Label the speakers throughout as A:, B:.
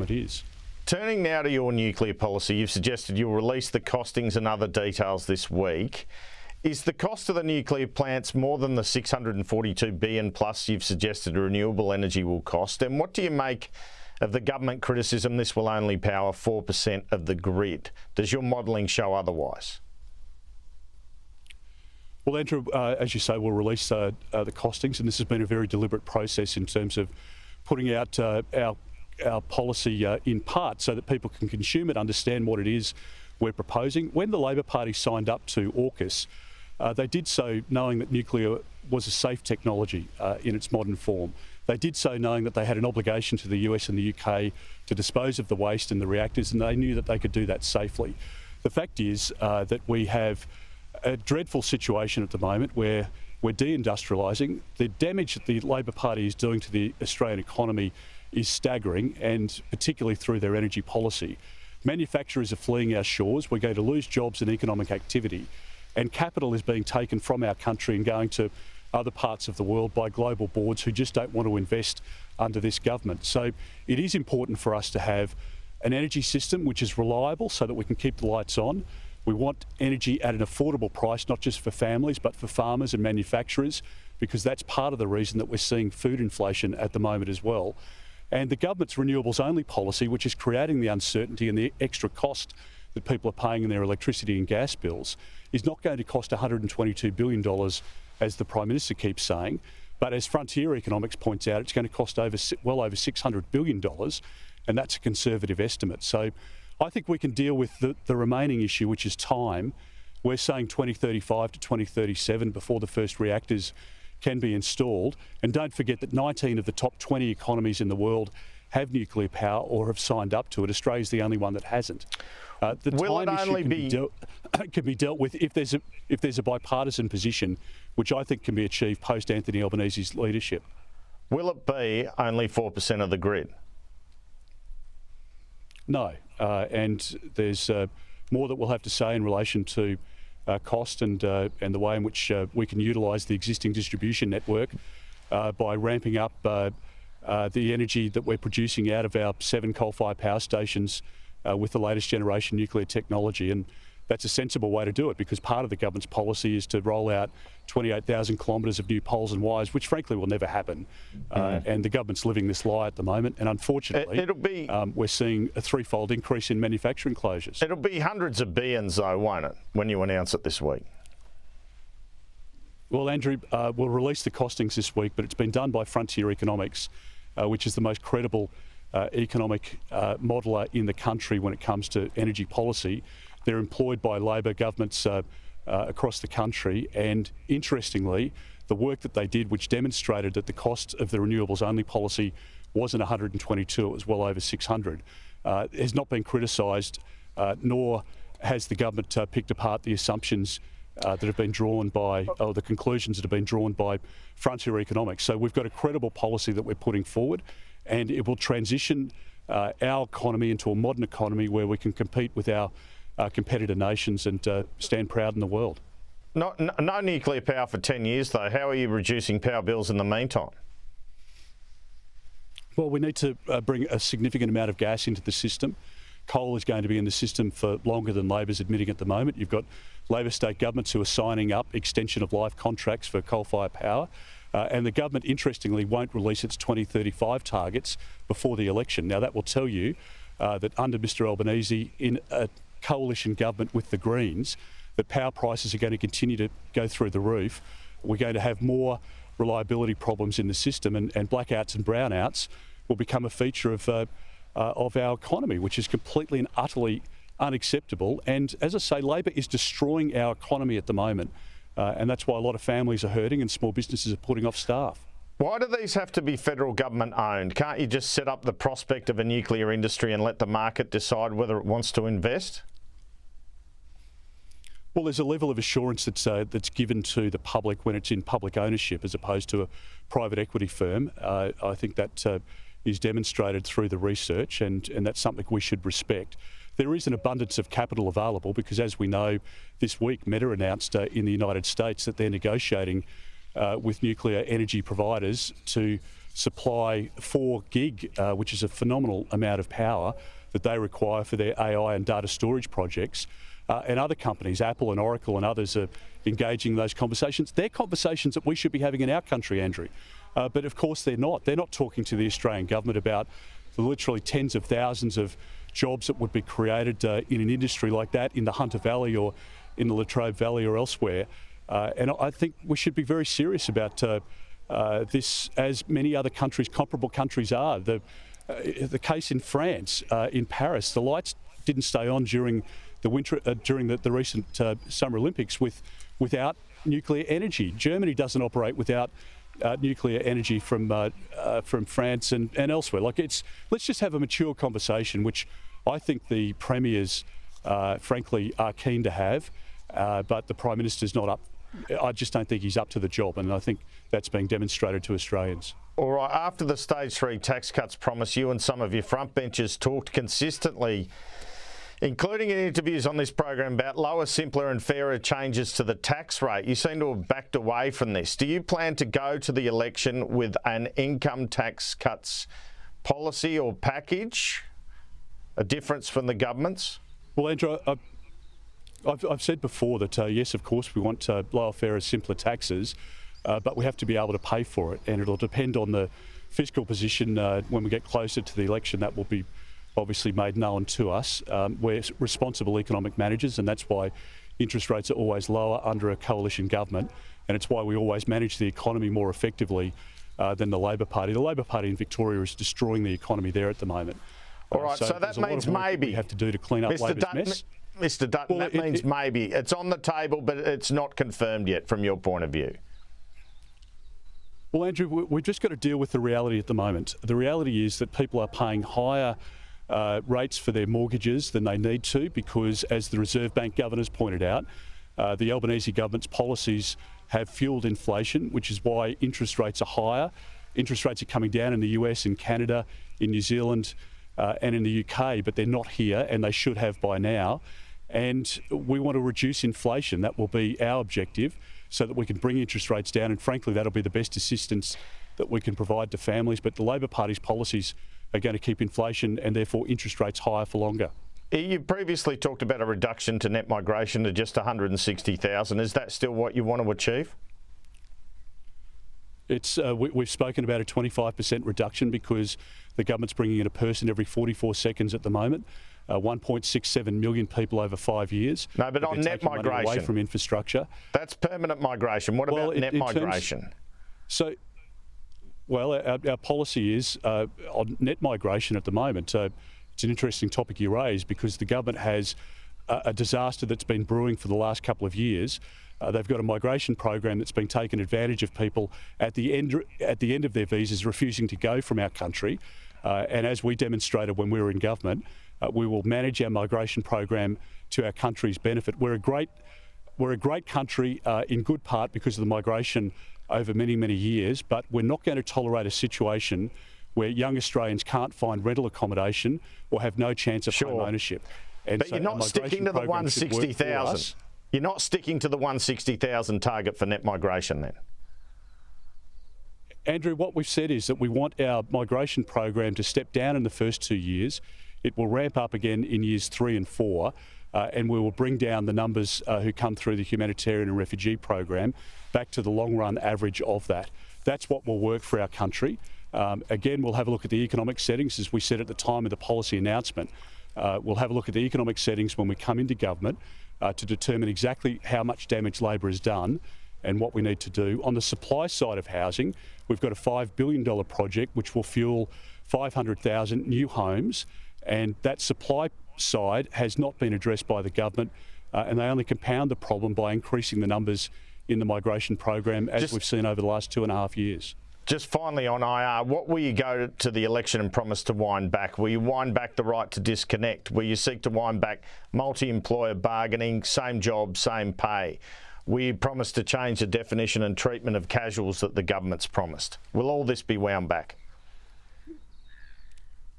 A: it is.
B: Turning now to your nuclear policy, you've suggested you'll release the costings and other details this week. Is the cost of the nuclear plants more than the $642 billion plus you've suggested renewable energy will cost? And what do you make of the government criticism this will only power 4% of the grid? Does your modelling show otherwise?
A: Well, Andrew, as you say, we'll release the costings, and this has been a very deliberate process in terms of putting out our policy in part so that people can consume it, understand what it is we're proposing. When the Labor Party signed up to AUKUS, they did so knowing that nuclear was a safe technology in its modern form. They did so knowing that they had an obligation to the US and the UK to dispose of the waste in the reactors, and they knew that they could do that safely. The fact is that we have a dreadful situation at the moment where we're deindustrialising. The damage that the Labor Party is doing to the Australian economy is staggering, and particularly through their energy policy. Manufacturers are fleeing our shores. We're going to lose jobs and economic activity, and capital is being taken from our country and going to other parts of the world by global boards who just don't want to invest under this government. So it is important for us to have an energy system which is reliable so that we can keep the lights on. We want energy at an affordable price, not just for families, but for farmers and manufacturers, because that's part of the reason that we're seeing food inflation at the moment as well. And the government's renewables only policy, which is creating the uncertainty and the extra cost that people are paying in their electricity and gas bills, is not going to cost $122 billion, as the Prime Minister keeps saying. But as Frontier Economics points out, it's going to cost well over $600 billion, and that's a conservative estimate. So I think we can deal with the remaining issue, which is time. We're saying 2035 to 2037 before the first reactors can be installed. And don't forget that 19 of the top 20 economies in the world have nuclear power or have signed up to it. Australia's the only one that hasn't. The time issue can be dealt with if there's a bipartisan position, which I think can be achieved post Anthony Albanese's leadership.
B: Will it be only 4% of the grid?
A: No, and there's more that we'll have to say in relation to cost and the way in which we can utilise the existing distribution network by ramping up the energy that we're producing out of our 7 coal-fired power stations with the latest generation nuclear technology. And that's a sensible way to do it, because part of the government's policy is to roll out 28,000 kilometres of new poles and wires, which frankly will never happen. And the government's living this lie at the moment. And unfortunately, we're seeing a threefold increase in manufacturing closures.
B: It'll be hundreds of billions, though, won't it, when you announce it this week?
A: Well, Andrew, we'll release the costings this week, but it's been done by Frontier Economics, which is the most credible economic modeller in the country when it comes to energy policy. They're employed by Labor governments across the country, and interestingly, the work that they did, which demonstrated that the cost of the renewables only policy wasn't 122, it was well over 600, has not been criticised, nor has the government picked apart the assumptions that have been drawn by, or the conclusions that have been drawn by Frontier Economics. So we've got a credible policy that we're putting forward, and it will transition our economy into a modern economy where we can compete with our competitor nations and stand proud in the world.
B: No nuclear power for 10 years, though. How are you reducing power bills in the meantime?
A: Well, we need to bring a significant amount of gas into the system. Coal is going to be in the system for longer than Labor's admitting at the moment. You've got Labor state governments who are signing up extension of life contracts for coal-fired power. And the government, interestingly, won't release its 2035 targets before the election. Now, that will tell you that under Mr Albanese, in a coalition government with the Greens, that power prices are going to continue to go through the roof. We're going to have more reliability problems in the system, and blackouts and brownouts will become a feature of our economy, which is completely and utterly unacceptable. And as I say, Labor is destroying our economy at the moment, and that's why a lot of families are hurting and small businesses are putting off staff.
B: Why do these have to be federal government owned? Can't you just set up the prospect of a nuclear industry and let the market decide whether it wants to invest?
A: Well, there's a level of assurance that's given to the public when it's in public ownership as opposed to a private equity firm. I think that is demonstrated through the research, and that's something we should respect. There is an abundance of capital available because, as we know, this week Meta announced in the United States that they're negotiating with nuclear energy providers to supply 4 gig, which is a phenomenal amount of power that they require for their AI and data storage projects. And other companies, Apple and Oracle and others, are engaging in those conversations. They're conversations that we should be having in our country, Andrew. But of course they're not. They're not talking to the Australian government about the literally tens of thousands of jobs that would be created in an industry like that in the Hunter Valley or in the Latrobe Valley or elsewhere. And I think we should be very serious about this, as many other countries, comparable countries are. The case in France, in Paris, the lights didn't stay on during the winter, during the recent Summer Olympics without nuclear energy. Germany doesn't operate without nuclear energy from France and elsewhere. Let's just have a mature conversation, which I think the premiers, frankly, are keen to have, but the Prime Minister's not up. I just don't think he's up to the job, and I think that's being demonstrated to Australians. All
B: right, after the Stage 3 tax cuts promise, you and some of your frontbenchers talked consistently, including in interviews on this program, about lower, simpler and fairer changes to the tax rate. You seem to have backed away from this. Do you plan to go to the election with an income tax cuts policy or package, a difference from the government's?
A: Well, Andrew, I've said before that, yes, of course, we want lower, fairer, simpler taxes, but we have to be able to pay for it, and it'll depend on the fiscal position when we get closer to the election. That will be obviously made known to us. We're responsible economic managers, and that's why interest rates are always lower under a coalition government, and it's why we always manage the economy more effectively than the Labor Party. The Labor Party in Victoria is destroying the economy there at the moment.
B: All right, so that means maybe
A: we have to do to clean up Labor's mess.
B: Mr Dutton, well, that means maybe. It's on the table, but it's not confirmed yet from your point of view.
A: Well, Andrew, we've just got to deal with the reality at the moment. The reality is that people are paying higher rates for their mortgages than they need to because, as the Reserve Bank governors pointed out, the Albanese government's policies have fuelled inflation, which is why interest rates are higher. Interest rates are coming down in the US, in Canada, in New Zealand and in the UK, but they're not here, and they should have by now. And we want to reduce inflation. That will be our objective, so that we can bring interest rates down, and frankly that'll be the best assistance that we can provide to families. But the Labor Party's policies are going to keep inflation and therefore interest rates higher for longer.
B: You previously talked about a reduction to net migration to just 160,000. Is that still what you want to achieve?
A: It's we've spoken about a 25% reduction because the government's bringing in a person every 44 seconds at the moment. 1.67 million people over 5 years.
B: No, but on net migration,
A: away from infrastructure.
B: That's permanent migration. What about net migration?
A: Our policy is on net migration at the moment. It's an interesting topic you raise because the government has a disaster that's been brewing for the last couple of years. They've got a migration program that's been taking advantage of people at the end of their visas refusing to go from our country. And as we demonstrated when we were in government, we will manage our migration program to our country's benefit. We're a great country in good part because of the migration over many, many years, but we're not going to tolerate a situation where young Australians can't find rental accommodation or have no chance of home ownership. And
B: but so you're not sticking to the 160,000. You're not sticking to the 160,000 target for net migration then?
A: Andrew, what we've said is that we want our migration program to step down in the first 2 years. It will ramp up again in years 3 and 4, and we will bring down the numbers who come through the humanitarian and refugee program back to the long-run average of that. That's what will work for our country. Again, we'll have a look at the economic settings, as we said at the time of the policy announcement. We'll have a look at the economic settings when we come into government to determine exactly how much damage Labor has done and what we need to do. On the supply side of housing, we've got a $5 billion project which will fuel 500,000 new homes, and that supply side has not been addressed by the government, and they only compound the problem by increasing the numbers in the migration program as we've seen over the last 2.5 years.
B: Just finally on IR, what will you go to the election and promise to wind back? Will you wind back the right to disconnect? Will you seek to wind back multi-employer bargaining, same job, same pay? Will you promise to change the definition and treatment of casuals that the government's promised? Will all this be wound back?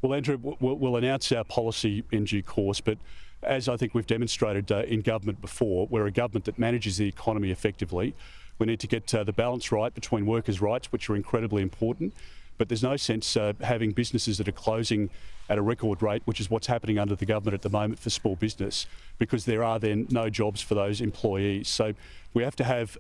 A: Well, Andrew, we'll announce our policy in due course, but as I think we've demonstrated in government before, we're a government that manages the economy effectively. We need to get the balance right between workers' rights, which are incredibly important, but there's no sense having businesses that are closing at a record rate, which is what's happening under the government at the moment for small business, because there are then no jobs for those employees. So we have to have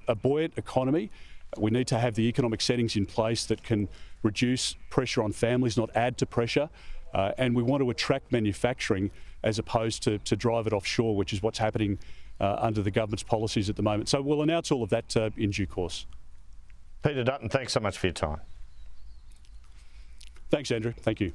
A: a buoyant economy. We need to have the economic settings in place that can reduce pressure on families, not add to pressure. And we want to attract manufacturing as opposed to drive it offshore, which is what's happening under the government's policies at the moment. So we'll announce all of that in due course.
B: Peter Dutton, thanks so much for your time.
A: Thanks, Andrew. Thank you.